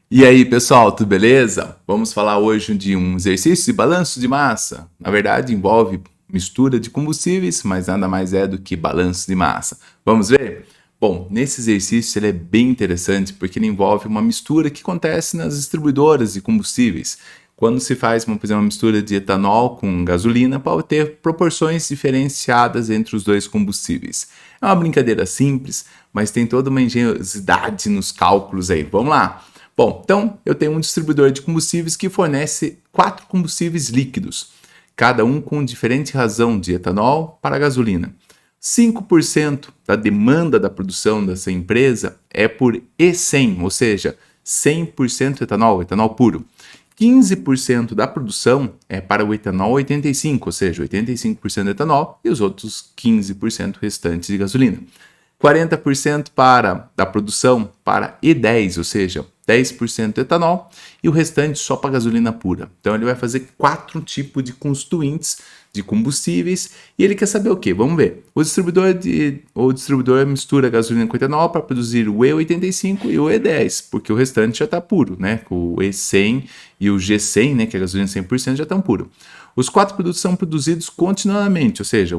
E aí, pessoal, tudo beleza? Vamos falar hoje de um exercício de balanço de massa. Na verdade, envolve mistura de combustíveis, mas nada mais é do que balanço de massa. Vamos ver? Bom, nesse exercício ele é bem interessante porque ele envolve uma mistura que acontece nas distribuidoras de combustíveis. Quando se faz, por exemplo, uma mistura de etanol com gasolina, pode ter proporções diferenciadas entre os dois combustíveis. É uma brincadeira simples, mas tem toda uma engenhosidade nos cálculos aí. Vamos lá! Bom, então eu tenho um distribuidor de combustíveis que fornece 4 combustíveis líquidos, cada um com diferente razão de etanol para a gasolina. 5% da demanda da produção dessa empresa é por E100, ou seja, 100% etanol, etanol puro. 15% da produção é para o etanol 85, ou seja, 85% de etanol e os outros 15% restantes de gasolina. 40% da produção para E10, ou seja, 10% etanol, e o restante só para gasolina pura. Então ele vai fazer 4 tipos de constituintes de combustíveis e ele quer saber o que? Vamos ver. O distribuidor mistura gasolina com etanol para produzir o E85 e o E10, porque o restante já está puro, né? O E100 e o G100, né, que é a gasolina 100%, já estão puros. Os 4 produtos são produzidos continuamente, ou seja,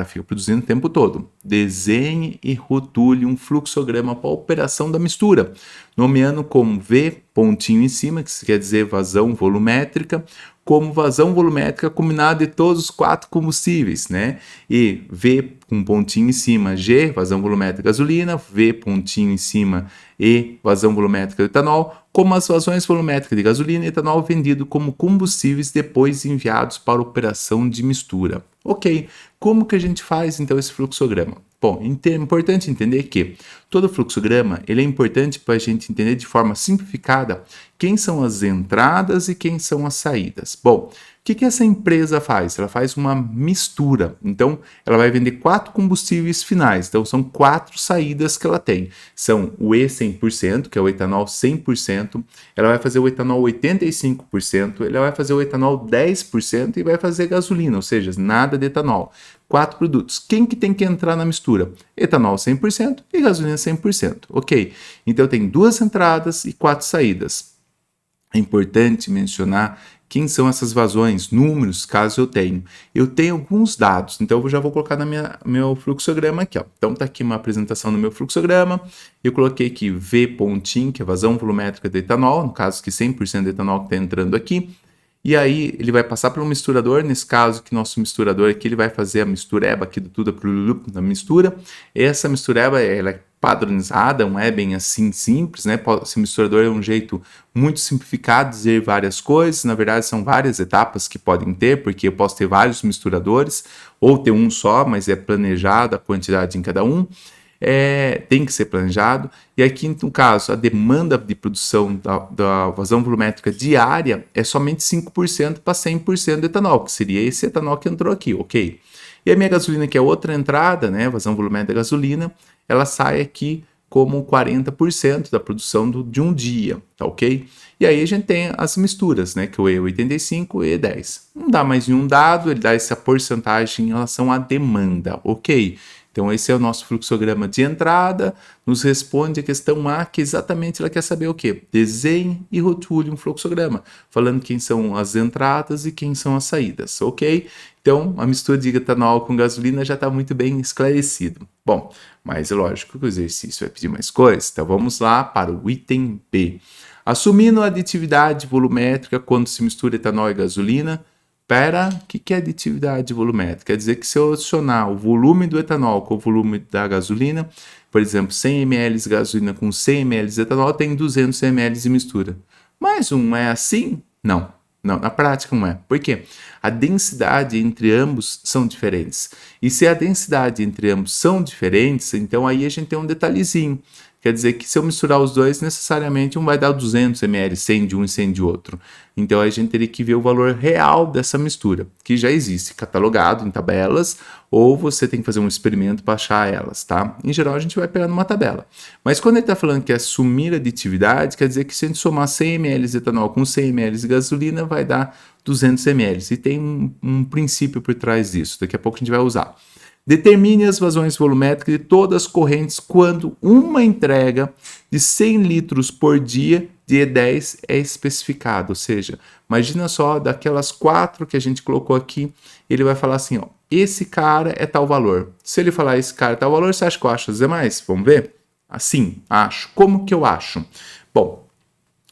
fica produzindo o tempo todo. Desenhe e rotule um fluxograma para a operação da mistura, nomeando como V, pontinho em cima, que quer dizer vazão volumétrica, como vazão volumétrica combinada de todos os 4 combustíveis, né? E V com pontinho em cima, G, vazão volumétrica gasolina, V pontinho em cima, E, vazão volumétrica do etanol, como as vazões volumétricas de gasolina e etanol vendido como combustíveis depois enviados para operação de mistura. Ok, como que a gente faz então esse fluxograma? Bom, é importante entender que todo fluxograma ele é importante para a gente entender de forma simplificada quem são as entradas e quem são as saídas. Bom, o que essa empresa faz? Ela faz uma mistura. Então, ela vai vender 4 combustíveis finais. Então, são 4 saídas que ela tem. São o E100%, que é o etanol 100%. Ela vai fazer o etanol 85%. Ela vai fazer o etanol 10% e vai fazer gasolina, ou seja, nada de etanol. 4 produtos. Quem que tem que entrar na mistura? Etanol 100% e gasolina 100%. Ok. Então, tem 2 entradas e 4 saídas. É importante mencionar quem são essas vazões, números, caso eu tenha. Eu tenho alguns dados, então eu já vou colocar no meu fluxograma aqui. Ó. Então está aqui uma apresentação do meu fluxograma. Eu coloquei aqui V pontinho, que é vazão volumétrica de etanol, no caso que 100% de etanol que está entrando aqui. E aí ele vai passar para um misturador, nesse caso que nosso misturador aqui, ele vai fazer a mistureba aqui do tudo da mistura. Essa mistureba, ela é padronizada, não é bem assim simples, né? Esse misturador é um jeito muito simplificado de dizer várias coisas, na verdade são várias etapas que podem ter, porque eu posso ter vários misturadores, ou ter um só, mas é planejada a quantidade em cada um. Tem que ser planejado. E aqui, no caso, a demanda de produção da vazão volumétrica diária é somente 5% para 100% de etanol, que seria esse etanol que entrou aqui, ok? E a minha gasolina, que é outra entrada, né, vazão volumétrica da gasolina, ela sai aqui como 40% da produção de um dia, tá ok? E aí a gente tem as misturas, né, que é o E85 e E10. Não dá mais nenhum dado, ele dá essa porcentagem em relação à demanda, ok? Então, esse é o nosso fluxograma de entrada, nos responde a questão A, que exatamente ela quer saber o quê? Desenhe e rotule um fluxograma, falando quem são as entradas e quem são as saídas, ok? Então, a mistura de etanol com gasolina já está muito bem esclarecido. Bom, mas é lógico que o exercício vai pedir mais coisas, então vamos lá para o item B. Assumindo a aditividade volumétrica quando se mistura etanol e gasolina, o que é aditividade volumétrica? Quer dizer que se eu adicionar o volume do etanol com o volume da gasolina, por exemplo, 100 ml de gasolina com 100 ml de etanol, tem 200 ml de mistura. Mas não é assim? Não, na prática não é. Por quê? A densidade entre ambos são diferentes. E se a densidade entre ambos são diferentes, então aí a gente tem um detalhezinho. Quer dizer que se eu misturar os dois, necessariamente um vai dar 200 ml, 100 de um e 100 de outro. Então a gente teria que ver o valor real dessa mistura, que já existe catalogado em tabelas, ou você tem que fazer um experimento para achar elas, tá? Em geral a gente vai pegar numa tabela. Mas quando ele está falando que é sumir aditividade, quer dizer que se a gente somar 100 ml de etanol com 100 ml de gasolina, vai dar 200 ml. E tem um princípio por trás disso, daqui a pouco a gente vai usar. Determine as vazões volumétricas de todas as correntes quando uma entrega de 100 litros por dia de E10 é especificado, ou seja, imagina só, daquelas 4 que a gente colocou aqui, ele vai falar assim, ó, esse cara é tal valor. Se ele falar esse cara é tal valor, você acha que eu acho os demais? Vamos ver? Assim, acho. Como que eu acho? Bom,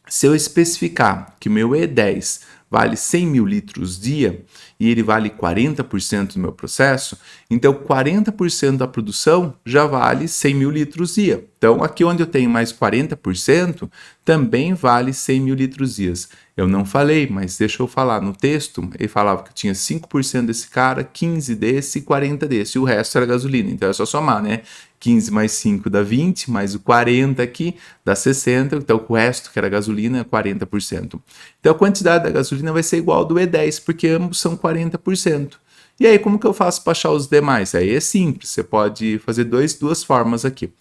se eu especificar que o meu E10 vale 100 mil litros dia e ele vale 40% do meu processo, então 40% da produção já vale 100 mil litros dia. Então, aqui onde eu tenho mais 40%, também vale 100 mil litros dias. Eu não falei, mas deixa eu falar. No texto, ele falava que eu tinha 5% desse cara, 15 desse e 40 desse. E o resto era gasolina. Então, é só somar, né? 15 mais 5 dá 20, mais o 40 aqui dá 60. Então, o resto, que era gasolina, é 40%. Então, a quantidade da gasolina vai ser igual ao do E10, porque ambos são 40%. E aí, como que eu faço para achar os demais? Aí é simples, você pode fazer duas formas aqui.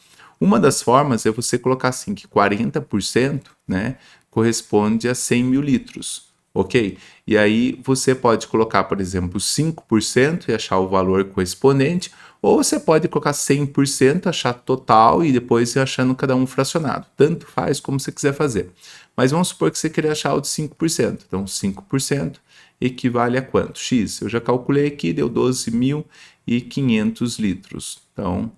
Uma das formas é você colocar assim, que 40%, né, corresponde a 100 mil litros, ok? E aí você pode colocar, por exemplo, 5% e achar o valor correspondente, ou você pode colocar 100%, achar total e depois ir achando cada um fracionado. Tanto faz como você quiser fazer. Mas vamos supor que você queria achar o de 5%. Então, 5% equivale a quanto? X. Eu já calculei aqui, deu 12.500 litros. Então,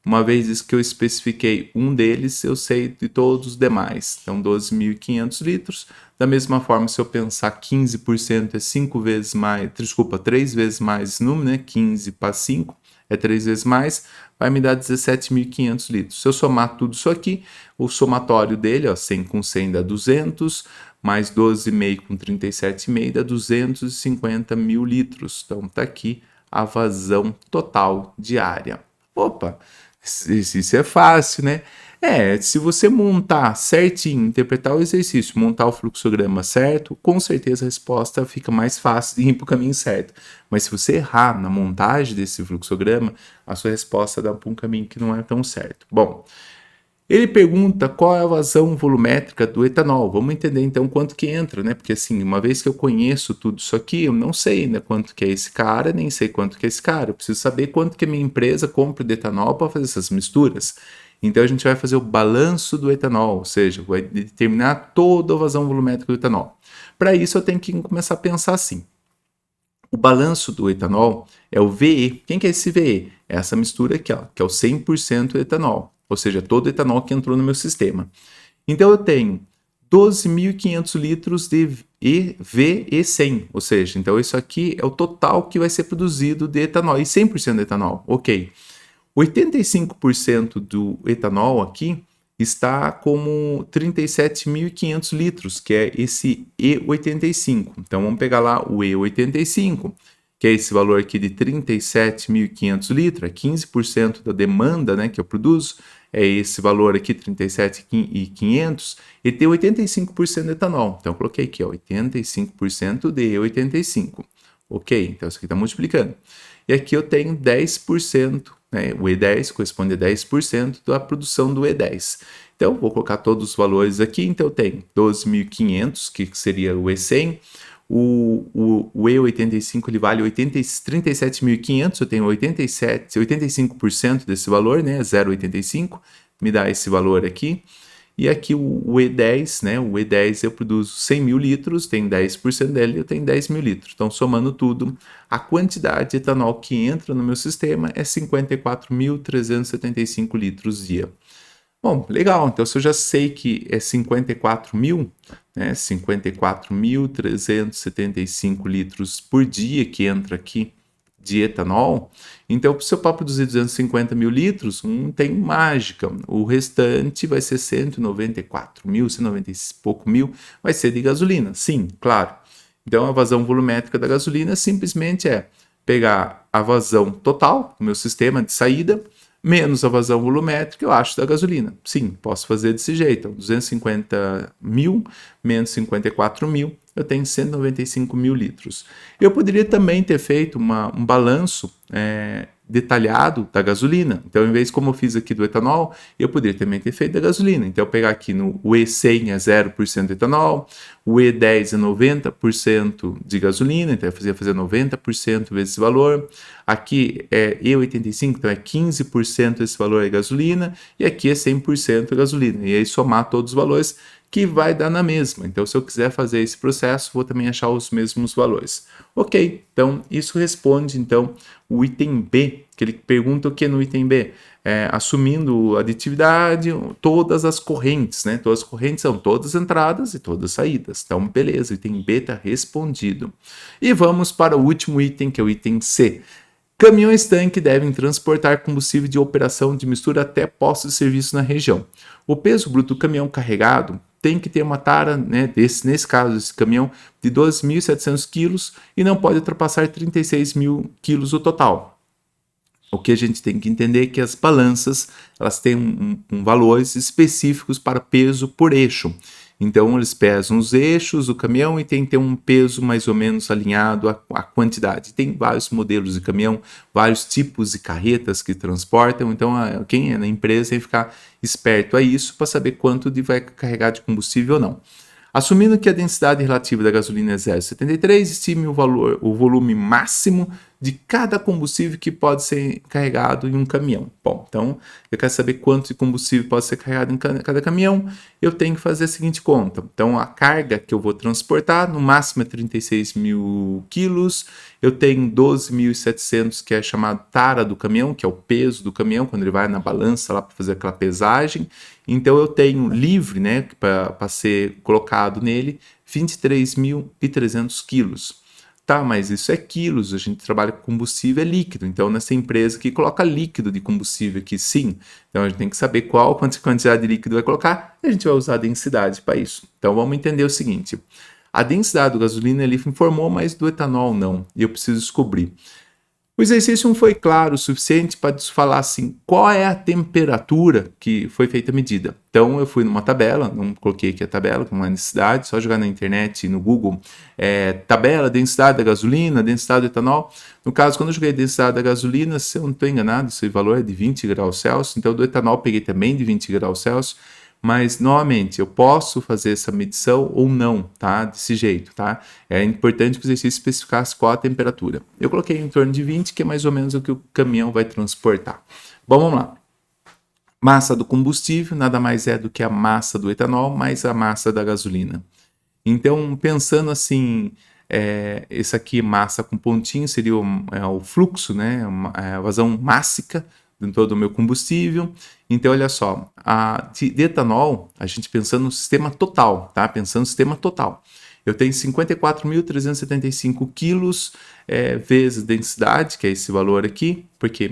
uma vez que eu especifiquei um deles, eu sei de todos os demais. Então, 12.500 litros. Da mesma forma, se eu pensar 15% é 5 vezes mais, desculpa, 3 vezes mais esse número, né? 15 para 5 é 3 vezes mais, vai me dar 17.500 litros. Se eu somar tudo isso aqui, o somatório dele, ó, 100 com 100 dá 200, mais 12,5 com 37,5 dá 250 mil litros. Então, tá aqui a vazão total diária. Opa! Isso é fácil, né? Se você montar certinho, interpretar o exercício, montar o fluxograma certo, com certeza a resposta fica mais fácil de ir para o caminho certo. Mas se você errar na montagem desse fluxograma, a sua resposta dá para um caminho que não é tão certo. Bom, ele pergunta qual é a vazão volumétrica do etanol. Vamos entender então quanto que entra, né? Porque assim, uma vez que eu conheço tudo isso aqui, eu não sei ainda quanto que é esse cara, nem sei quanto que é esse cara. Eu preciso saber quanto que a minha empresa compra de etanol para fazer essas misturas. Então a gente vai fazer o balanço do etanol, ou seja, vai determinar toda a vazão volumétrica do etanol. Para isso eu tenho que começar a pensar assim. O balanço do etanol é o VE. Quem que é esse VE? É essa mistura aqui, ó, que é o 100% etanol, ou seja, todo o etanol que entrou no meu sistema. Então eu tenho 12.500 litros de VE100, ou seja, então isso aqui é o total que vai ser produzido de etanol, e 100% de etanol, ok. 85% do etanol aqui está como 37.500 litros, que é esse E85. Então vamos pegar lá o E85, que é esse valor aqui de 37.500 litros, é 15% da demanda, né, que eu produzo, é esse valor aqui, 37.500, e tem 85% de etanol. Então eu coloquei aqui, ó, 85% de E85. Ok, então isso aqui está multiplicando. E aqui eu tenho 10%, né? O E10 corresponde a 10% da produção do E10. Então, vou colocar todos os valores aqui. Então, eu tenho 12.500, que seria o E100. O E85 ele vale 37.500, eu tenho 85% desse valor, né? 0,85, me dá esse valor aqui. E aqui o E10, né? O E10 eu produzo 100 mil litros, tem 10% dele, eu tenho 10 mil litros. Então, somando tudo, a quantidade de etanol que entra no meu sistema é 54.375 litros dia. Bom, legal. Então, se eu já sei que é 54 mil, né? 54.375 litros por dia que entra aqui de etanol, então se eu para produzir 250 mil litros, não tem mágica, o restante vai ser 194 mil, 190 e pouco mil, vai ser de gasolina, sim, claro. Então a vazão volumétrica da gasolina simplesmente é pegar a vazão total do meu sistema de saída, menos a vazão volumétrica, eu acho, da gasolina. Sim, posso fazer desse jeito. 250 mil menos 54 mil, eu tenho 195 mil litros. Eu poderia também ter feito um balanço detalhado da gasolina. Então, em vez como eu fiz aqui do etanol, eu poderia também ter feito da gasolina. Então, eu pegar aqui no o E100 é 0% de etanol, o E10 é 90% de gasolina, então eu ia fazer 90% vezes esse valor. Aqui é E85, então é 15% esse valor é gasolina, e aqui é 100% gasolina. E aí somar todos os valores, que vai dar na mesma. Então, se eu quiser fazer esse processo, vou também achar os mesmos valores. Ok, então isso responde então o item B, que ele pergunta o que no item B? Assumindo aditividade, todas as correntes, né? Todas as correntes são todas entradas e todas saídas. Então, beleza, o item B está respondido. E vamos para o último item, que é o item C. Caminhões-tanque devem transportar combustível de operação de mistura até postos de serviço na região. O peso bruto do caminhão carregado tem que ter uma tara, né, nesse caso, esse caminhão, de 2.700 quilos e não pode ultrapassar 36.000 quilos o total. O que a gente tem que entender é que as balanças elas têm valores específicos para peso por eixo. Então, eles pesam os eixos do caminhão e tem que ter um peso mais ou menos alinhado à quantidade. Tem vários modelos de caminhão, vários tipos de carretas que transportam. Então, quem é na empresa tem que ficar esperto a isso para saber quanto vai carregar de combustível ou não. Assumindo que a densidade relativa da gasolina é 0,73, estime o volume máximo de cada combustível que pode ser carregado em um caminhão. Bom, então eu quero saber quanto de combustível pode ser carregado em cada caminhão. Eu tenho que fazer a seguinte conta. Então a carga que eu vou transportar, no máximo é 36.000 quilos. Eu tenho 12.700, que é chamado tara do caminhão, que é o peso do caminhão, quando ele vai na balança lá para fazer aquela pesagem. Então eu tenho livre, né, para ser colocado nele, 23.300 quilos. Tá, mas isso é quilos, a gente trabalha com combustível é líquido, então nessa empresa que coloca líquido de combustível aqui sim, então a gente tem que saber qual quantidade de líquido vai colocar e a gente vai usar a densidade para isso. Então vamos entender o seguinte, a densidade do gasolina ele informou, mas do etanol não, e eu preciso descobrir. O exercício não foi claro o suficiente para falar assim, qual é a temperatura que foi feita a medida. Então eu fui numa tabela, não coloquei aqui a tabela, com uma necessidade, só jogar na internet, no Google, tabela, densidade da gasolina, densidade do etanol. No caso, quando eu joguei a densidade da gasolina, se eu não estou enganado, esse valor é de 20 graus Celsius, então do etanol peguei também de 20 graus Celsius, mas, novamente, eu posso fazer essa medição ou não, tá? Desse jeito, tá? É importante que o exercício especificasse qual a temperatura. Eu coloquei em torno de 20, que é mais ou menos o que o caminhão vai transportar. Bom, vamos lá. Massa do combustível nada mais é do que a massa do etanol mais a massa da gasolina. Então, pensando assim, esse aqui, massa com pontinho, seria o fluxo, né? A vazão mássica de todo o meu combustível. Então, olha só, de etanol, a gente pensando no sistema total, tá? Pensando no sistema total. Eu tenho 54.375 quilos vezes densidade, que é esse valor aqui, porque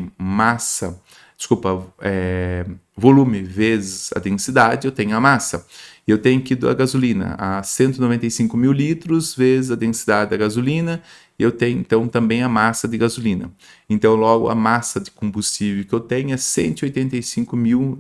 volume vezes a densidade, eu tenho a massa. E eu tenho aqui da gasolina a 195 mil litros vezes a densidade da gasolina, eu tenho então também a massa de gasolina. Então, logo, a massa de combustível que eu tenho é 185 mil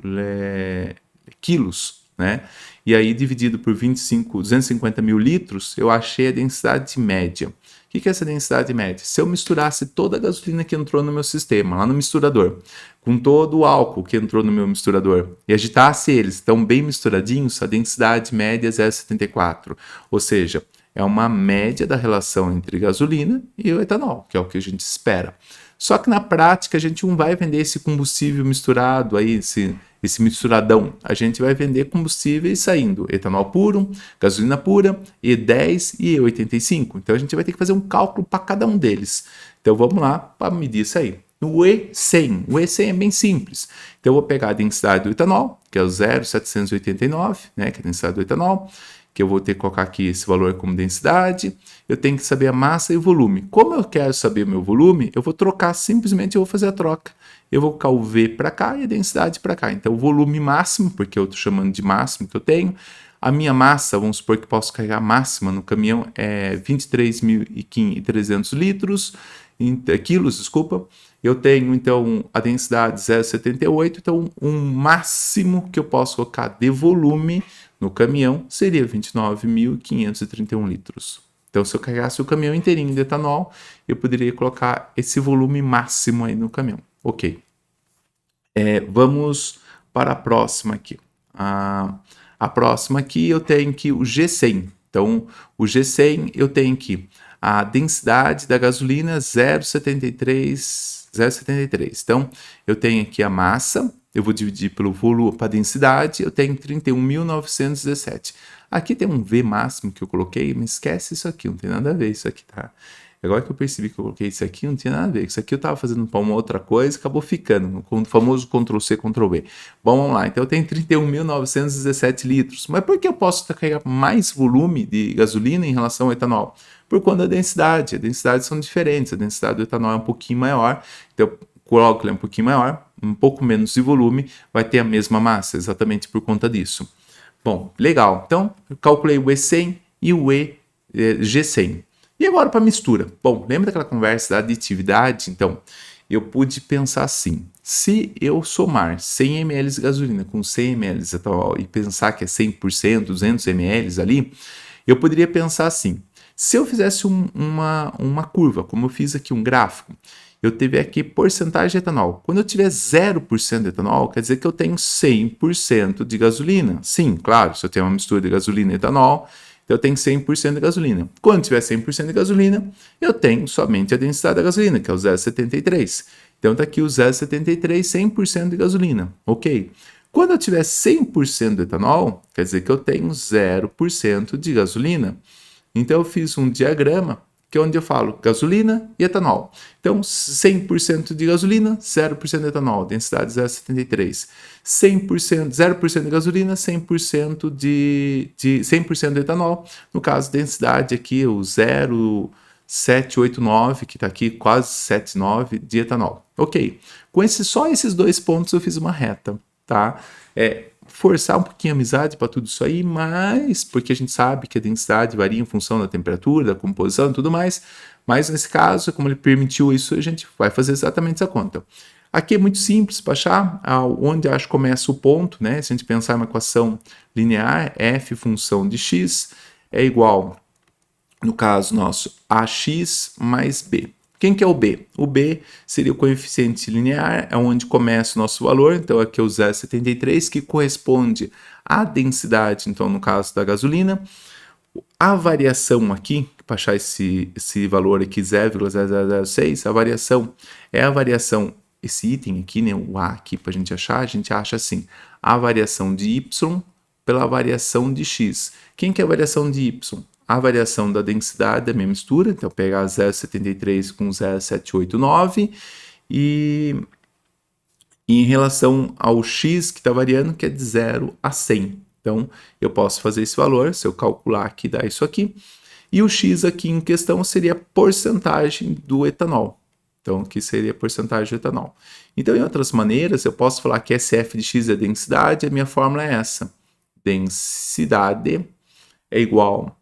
quilos, né? E aí, dividido por 250 mil litros, eu achei a densidade média. O que é essa densidade média? Se eu misturasse toda a gasolina que entrou no meu sistema, lá no misturador, com todo o álcool que entrou no meu misturador, e agitasse eles tão bem misturadinhos, a densidade média é 0,74. Ou seja, é uma média da relação entre gasolina e o etanol, que é o que a gente espera. Só que na prática a gente não vai vender esse combustível misturado, aí, esse misturadão. A gente vai vender combustíveis saindo etanol puro, gasolina pura, E10 e E85. Então a gente vai ter que fazer um cálculo para cada um deles. Então vamos lá para medir isso aí. No E100, o E100 é bem simples. Então eu vou pegar a densidade do etanol, que é o 0,789, né, que é a densidade do etanol, que eu vou ter que colocar aqui esse valor como densidade, eu tenho que saber a massa e o volume. Como eu quero saber o meu volume, eu vou trocar, simplesmente eu vou fazer a troca. Eu vou colocar o V para cá e a densidade para cá. Então, o volume máximo, porque eu estou chamando de máximo que eu tenho, a minha massa, vamos supor que posso carregar máxima no caminhão, é 23.300 litros, quilos, desculpa. Eu tenho, então, a densidade 0,78, então, um máximo que eu posso colocar de volume no caminhão seria 29.531 litros. Então, se eu carregasse o caminhão inteirinho de etanol, eu poderia colocar esse volume máximo aí no caminhão. Ok. Vamos para a próxima aqui. A próxima aqui eu tenho que o G100. Então, o G100 eu tenho que a densidade da gasolina 0,73. Então, eu tenho aqui a massa, eu vou dividir pelo volume, para densidade, eu tenho 31.917. Aqui tem um V máximo que eu coloquei, mas esquece isso aqui, não tem nada a ver isso aqui, tá? Agora que eu percebi que eu coloquei isso aqui, não tinha nada a ver. Isso aqui eu estava fazendo para uma outra coisa, acabou ficando, com o famoso Ctrl+C, Ctrl+V. Bom, vamos lá. Então eu tenho 31.917 litros. Mas por que eu posso carregar mais volume de gasolina em relação ao etanol? Por conta da densidade. As densidades são diferentes. A densidade do etanol é um pouquinho maior. Então eu coloco ele um pouquinho maior, um pouco menos de volume, vai ter a mesma massa, exatamente por conta disso. Bom, legal. Então eu calculei o E100 e o G100. E agora para mistura. Bom, lembra daquela conversa da aditividade? Então, eu pude pensar assim, se eu somar 100 ml de gasolina com 100 ml de etanol e pensar que é 100%, 200 ml ali, eu poderia pensar assim, se eu fizesse uma curva, como eu fiz aqui um gráfico, eu tiver aqui porcentagem de etanol. Quando eu tiver 0% de etanol, quer dizer que eu tenho 100% de gasolina. Sim, claro, se eu tenho uma mistura de gasolina e etanol, então eu tenho 100% de gasolina. Quando tiver 100% de gasolina, eu tenho somente a densidade da gasolina, que é o 0,73. Então está aqui o 0,73, 100% de gasolina. Ok. Quando eu tiver 100% de etanol, quer dizer que eu tenho 0% de gasolina. Então eu fiz um diagrama que é onde eu falo gasolina e etanol. Então 100% de gasolina, 0% de etanol, densidade 0,73. 100%, 0% de gasolina, 100% de 100% de etanol. No caso, densidade aqui, o 0,789, que está aqui, quase 7,9 de etanol. Ok. Com só esses dois pontos eu fiz uma reta, tá? Forçar um pouquinho a amizade para tudo isso aí, mas porque a gente sabe que a densidade varia em função da temperatura, da composição e tudo mais, mas nesse caso, como ele permitiu isso, a gente vai fazer exatamente essa conta. Aqui é muito simples para achar onde acho que começa o ponto, né? Se a gente pensar em uma equação linear, f função de x é igual, no caso nosso, ax mais b. Quem que é o B? O B seria o coeficiente linear, é onde começa o nosso valor, então aqui é o 0,73, que corresponde à densidade, então no caso da gasolina. A variação aqui, para achar esse valor aqui, 0,0006, a variação é a variação, esse item aqui, né, o A aqui para a gente acha assim, a variação de Y pela variação de X. Quem que é a variação de Y? A variação da densidade da minha mistura, então pegar 0,73 com 0,789 e em relação ao x que está variando, que é de 0 a 100. Então eu posso fazer esse valor, se eu calcular aqui dá isso aqui, e o x aqui em questão seria a porcentagem do etanol. Então aqui seria a porcentagem do etanol. Então em outras maneiras eu posso falar que SF de x é densidade, a minha fórmula é essa. Densidade é igual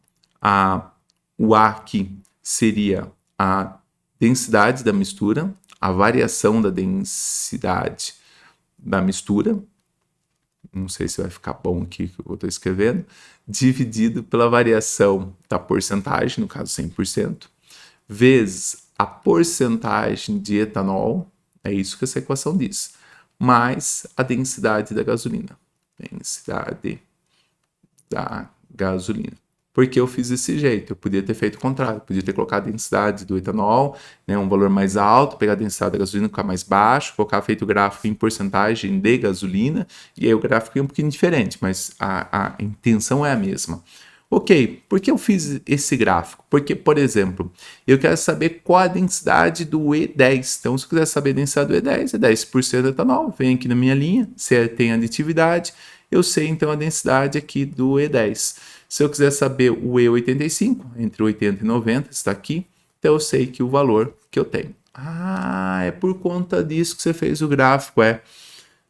o A aqui seria a densidade da mistura, a variação da densidade da mistura, não sei se vai ficar bom aqui que eu estou escrevendo, dividido pela variação da porcentagem, no caso 100%, vezes a porcentagem de etanol, é isso que essa equação diz, mais a densidade da gasolina. Densidade da gasolina. Porque eu fiz desse jeito, eu podia ter feito o contrário, podia ter colocado a densidade do etanol, né, um valor mais alto, pegar a densidade da gasolina, ficar mais baixo, colocar feito o gráfico em porcentagem de gasolina, e aí o gráfico é um pouquinho diferente, mas a intenção é a mesma. Ok, por que eu fiz esse gráfico? Porque, por exemplo, eu quero saber qual a densidade do E10. Então, se eu quiser saber a densidade do E10, é 10% de etanol, vem aqui na minha linha, se tem aditividade, eu sei então a densidade aqui do E10. Se eu quiser saber o E85, entre 80 e 90, está aqui, então eu sei que o valor que eu tenho. Ah, é por conta disso que você fez o gráfico, é.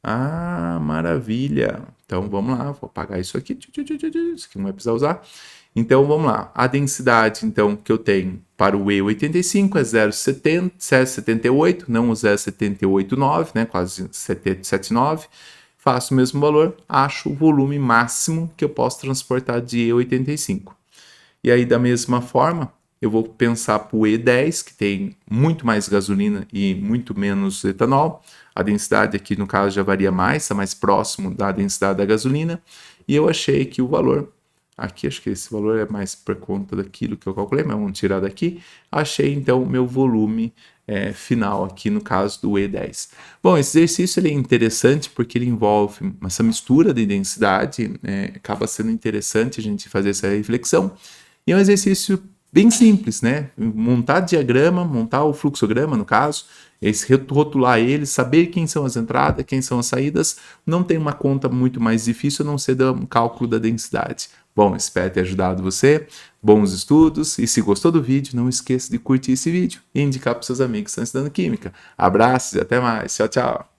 Ah, maravilha. Então vamos lá, vou apagar isso aqui. Isso aqui não vai precisar usar. Então vamos lá. A densidade então que eu tenho para o E85 é 0,78, não o 0,789, né, quase 779. Faço o mesmo valor, acho o volume máximo que eu posso transportar de E85. E aí, da mesma forma, eu vou pensar para o E10, que tem muito mais gasolina e muito menos etanol. A densidade aqui, no caso, já varia mais, está mais próximo da densidade da gasolina. E eu achei que o valor aqui, acho que esse valor é mais por conta daquilo que eu calculei, mas vamos tirar daqui. Achei então o meu volume final aqui no caso do E10. Bom, esse exercício ele é interessante porque ele envolve essa mistura de densidade, acaba sendo interessante a gente fazer essa reflexão. E é um exercício bem simples, né? Montar diagrama, montar o fluxograma, no caso, rotular ele, saber quem são as entradas, quem são as saídas, não tem uma conta muito mais difícil a não ser do cálculo da densidade. Bom, espero ter ajudado você, bons estudos, e se gostou do vídeo, não esqueça de curtir esse vídeo e indicar para seus amigos que estão estudando Química. Abraços e até mais, tchau, tchau!